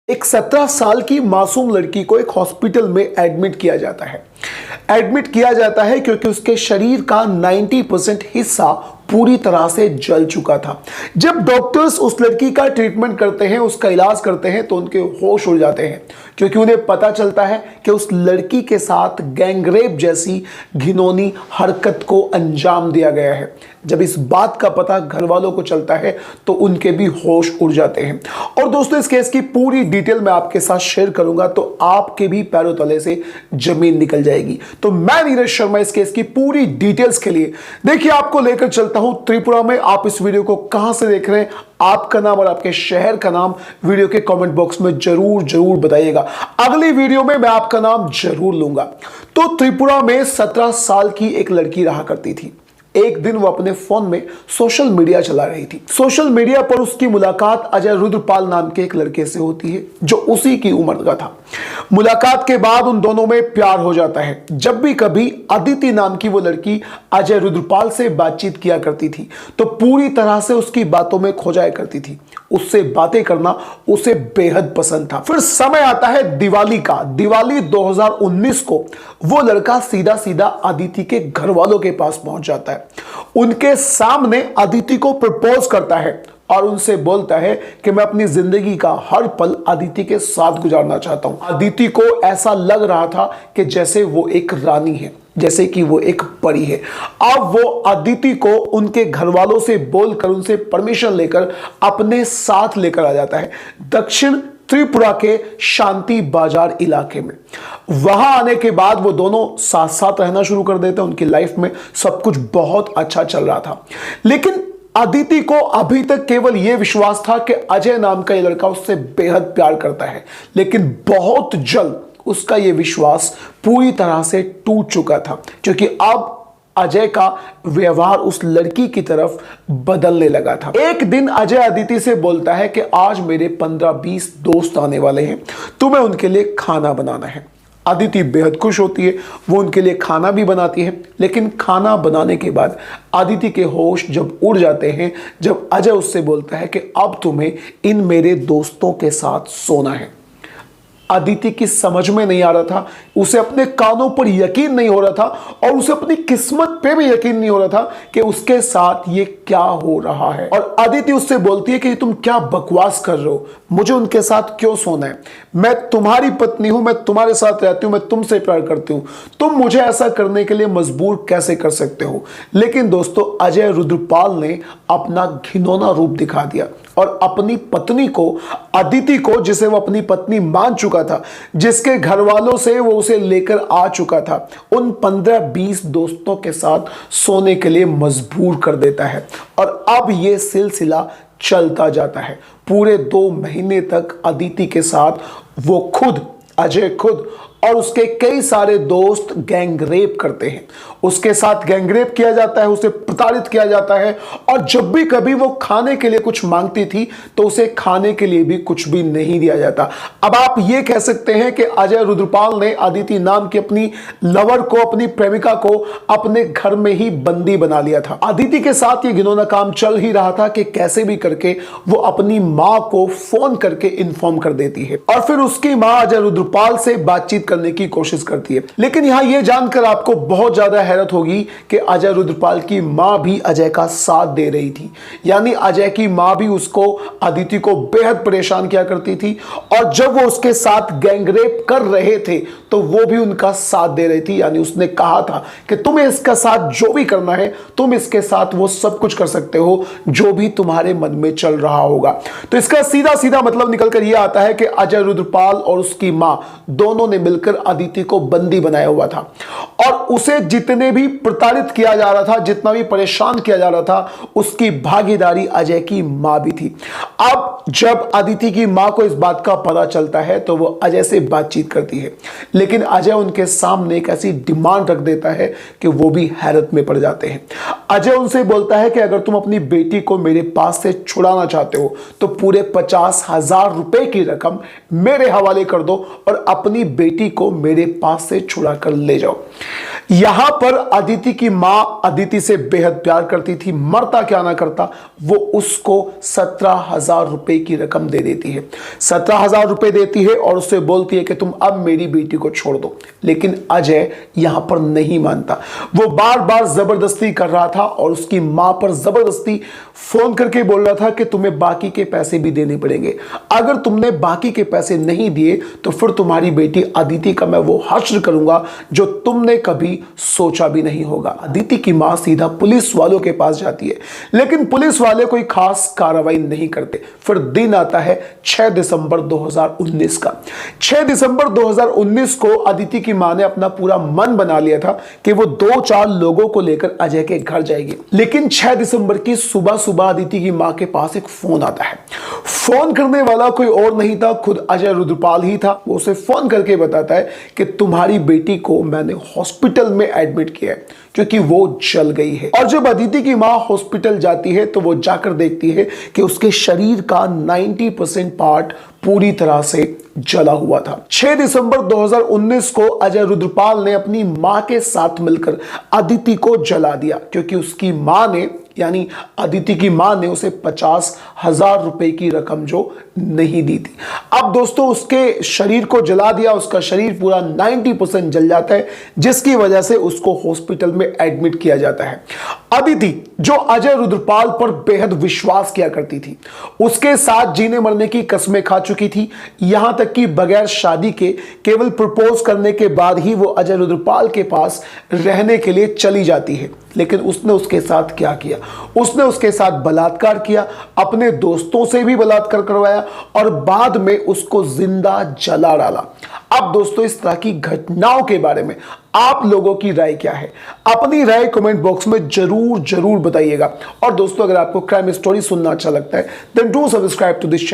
एक 17 साल की मासूम लड़की को एक हॉस्पिटल में एडमिट किया जाता है। एडमिट किया जाता है क्योंकि उसके शरीर का 90% हिस्सा पूरी तरह से जल चुका था। जब डॉक्टर्स उस लड़की का ट्रीटमेंट करते हैं, उसका इलाज करते हैं, तो उनके होश उड़ जाते हैं क्योंकि उन्हें पता चलता है कि उस लड़की के साथ गैंगरेप जैसी घिनौनी हरकत को अंजाम दिया गया है। जब इस बात का पता घर वालों को चलता है तो उनके भी होश उड़ जाते हैं। और दोस्तों, इस केस की पूरी डिटेल मैं आपके साथ शेयर करूंगा तो आपके भी पैरों तले से जमीन निकल जाएगी। तो मैं नीरज शर्मा इस केस की पूरी डिटेल्स के लिए देखिए आपको लेकर चलता हूं त्रिपुरा में। आप इस वीडियो को कहां से देख रहे हैं, आपका नाम और आपके शहर का नाम वीडियो के कमेंट बॉक्स में जरूर बताइएगा। अगली वीडियो में मैं आपका नाम जरूर लूंगा। तो त्रिपुरा में 17 साल की एक लड़की रहा करती थी। एक दिन वो अपने फोन में सोशल मीडिया चला रही थी। सोशल मीडिया पर उसकी मुलाकात अजय रुद्रपाल नाम के एक लड़के से होती है जो उसी की उम्र का था। मुलाकात के बाद उन दोनों में प्यार हो जाता है। जब भी कभी अदिति नाम की वो लड़की अजय रुद्रपाल से बातचीत किया करती थी तो पूरी तरह से उसकी बातों में खो जाया करती थी। उससे बातें करना उसे बेहद पसंद था। फिर समय आता है दिवाली का। दिवाली 2019 को वो लड़का सीधा सीधा अदिति के घर वालों के पास पहुंच जाता है। उनके सामने अदिति को प्रपोज करता है और उनसे बोलता है कि मैं अपनी जिंदगी का हर पल अदिति के साथ गुजारना चाहता हूं। अदिति को ऐसा लग रहा था कि जैसे वो एक रानी है, जैसे कि वो एक परी है। अब वो अदिति को उनके घर वालों से बोलकर, उनसे परमिशन लेकर अपने साथ लेकर आ जाता है दक्षिण त्रिपुरा के शांति बाजार इलाके में। वहां आने के बाद वो दोनों साथ साथ रहना शुरू कर देते हैं। उनकी लाइफ में सब कुछ बहुत अच्छा चल रहा था, लेकिन अदिति को अभी तक केवल यह विश्वास था कि अजय नाम का ये लड़का उससे बेहद प्यार करता है। लेकिन बहुत जल्द उसका यह विश्वास पूरी तरह से टूट चुका था क्योंकि अब अजय का व्यवहार उस लड़की की तरफ बदलने लगा था। एक दिन अजय अदिति से बोलता है कि आज मेरे 15-20 दोस्त आने वाले हैं, तुम्हें उनके लिए खाना बनाना है। अदिति बेहद खुश होती है, वो उनके लिए खाना भी बनाती है। लेकिन खाना बनाने के बाद अदिति के होश जब उड़ जाते हैं जब अजय उससे बोलता है कि अब तुम्हें इन मेरे दोस्तों के साथ सोना है। अदिति की समझ में नहीं आ रहा था, उसे अपने कानों पर यकीन नहीं हो रहा था और उसे अपनी किस्मत पे भी यकीन नहीं हो रहा था कि उसके साथ ये क्या हो रहा है। और अदिति उससे बोलती है कि तुम क्या बकवास कर रहे हो, मुझे उनके साथ क्यों सोना है, मैं तुम्हारी पत्नी हूं, मैं तुम्हारे साथ रहती हूं, मैं तुमसे प्यार करती हूं, तुम मुझे ऐसा करने के लिए मजबूर कैसे कर सकते हो। लेकिन दोस्तों, अजय रुद्रपाल ने अपना घिनौना रूप दिखा दिया और अपनी पत्नी को, अदिति को, जिसे वो अपनी पत्नी मान चुका था, जिसके घर वालों से वो उसे लेकर आ चुका था, उन 15-20 दोस्तों के साथ सोने के लिए मजबूर कर देता है। और अब ये सिलसिला चलता जाता है। पूरे 2 महीने तक अदिति के साथ वो खुद, अजय खुद और उसके कई सारे दोस्त गैंगरेप करते हैं। उसके साथ गैंगरेप किया जाता है, उसे प्रताड़ित किया जाता है और जब भी कभी वो खाने के लिए कुछ मांगती थी तो उसे खाने के लिए भी कुछ भी नहीं दिया जाता। अब आप ये कह सकते हैं कि अजय रुद्रपाल ने अदिति नाम की अपनी लवर को, अपनी प्रेमिका को अपने घर में ही बंदी बना लिया था। अदिति के साथ ये घिनौना काम चल ही रहा था कि कैसे भी करके वो अपनी मां को फोन करके इन्फॉर्म कर देती है और फिर उसकी मां अजय रुद्रपाल से बातचीत करने की कोशिश करती है। लेकिन यहां यह जानकर आपको बहुत ज्यादा हैरत होगी कि अजय रुद्रपाल की मां भी अजय का साथ दे रही थी। यानी अजय की मां भी उसको, अदिति को बेहद परेशान किया करती थी और जब वो उसके साथ गैंगरेप कर रहे थे तो वो भी उनका साथ दे रही थी। यानी उसने कहा था कि तुम्हें इसका साथ जो भी करना है, तुम इसके साथ वो सब कुछ कर सकते हो जो भी तुम्हारे मन में चल रहा होगा। तो इसका सीधा सीधा मतलब निकलकर यह आता है कि अजय रुद्रपाल और उसकी मां दोनों ने मिलकर अदिति को बंदी बनाया हुआ था और उसे जितने भी प्रताड़ित किया जा रहा था, जितना भी परेशान किया जा रहा था, उसकी भागीदारी अजय की मां भी थी। अब जब अदिति की मां को इस बात का पता चलता है तो वो अजय से बातचीत करती है, लेकिन अजय उनके सामने एक ऐसी डिमांड रख देता है कि वो भी हैरत में पड़ जाते हैं। अजय उनसे बोलता है कि अगर तुम अपनी बेटी को मेरे पास से छुड़ाना चाहते हो तो पूरे 50,000 रुपए की रकम मेरे हवाले कर दो और अपनी बेटी को मेरे पास से छुड़ा कर ले जाओ। यहां पर अदिति की मां अदिति से बेहद प्यार करती थी, मरता क्या ना करता, वो उसको 17,000 रुपए की रकम दे देती है। 17,000 रुपए देती है और उससे बोलती है कि तुम अब मेरी बेटी को छोड़ दो। लेकिन अजय यहां पर नहीं मानता, वो बार बार जबरदस्ती कर रहा था और उसकी मां पर जबरदस्ती फोन करके बोल रहा था कि तुम्हें बाकी के पैसे भी देने पड़ेंगे, अगर तुमने बाकी के पैसे नहीं दिए तो फिर तुम्हारी बेटी अदिति का मैं वो हश्र करूंगा जो तुमने कभी सोचा भी नहीं होगा। अदिति की मां सीधा पुलिस वालों के पास जाती है, लेकिन पुलिस वाले कोई खास कार्रवाई नहीं करते। फिर दिन आता है 6 दिसंबर 2019 का। 6 दिसंबर 2019 को अदिति की मां ने अपना पूरा मन बना लिया था कि वो 2-4 लोगों को लेकर अजय के घर जाएगी। लेकिन 6 दिसंबर की सुबह सुबह अदिति की मां के पास एक फोन आता है। फोन करने वाला कोई और नहीं था, खुद अजय रुद्रपाल ही था। वो उसे फोन करके बताता है कि तुम्हारी बेटी को मैंने हॉस्पिटल में एडमिट किया है क्योंकि वो जल गई है। और जब अदिति की मां हॉस्पिटल जाती है तो वो जाकर देखती है कि उसके शरीर का 90% पार्ट पूरी तरह से जला हुआ था। 6 दिसंबर 2019 को अजय रुद्रपाल ने अपनी मां के साथ मिलकर अदिति को जला दिया क्योंकि उसकी मां ने यानी अदिति की मां ने उसे 50,000 रुपए की रकम जो नहीं दी थी। अब दोस्तों उसके शरीर को जला दिया, उसका शरीर पूरा 90% जल जाता है, जिसकी वजह से उसको हॉस्पिटल में एडमिट किया जाता है। अदिति जो अजय रुद्रपाल पर बेहद विश्वास किया करती थी, उसके साथ जीने मरने की कस्में खा चुकी थी, यहां तक कि बगैर शादी के केवल प्रपोज करने के बाद ही वो अजय रुद्रपाल के पास रहने के लिए चली जाती है। लेकिन उसने उसके साथ क्या किया? उसने उसके साथ बलात्कार किया, अपने दोस्तों से भी बलात्कार करवाया और बाद में उसको जिंदा जला डाला। अब दोस्तों इस तरह की घटनाओं के बारे में आप लोगों की राय क्या है? अपनी राय कमेंट बॉक्स में जरूर बताइएगा। और दोस्तों अगर आपको क्राइम स्टोरी सुनना अच्छा लगता है then do subscribe to this channel.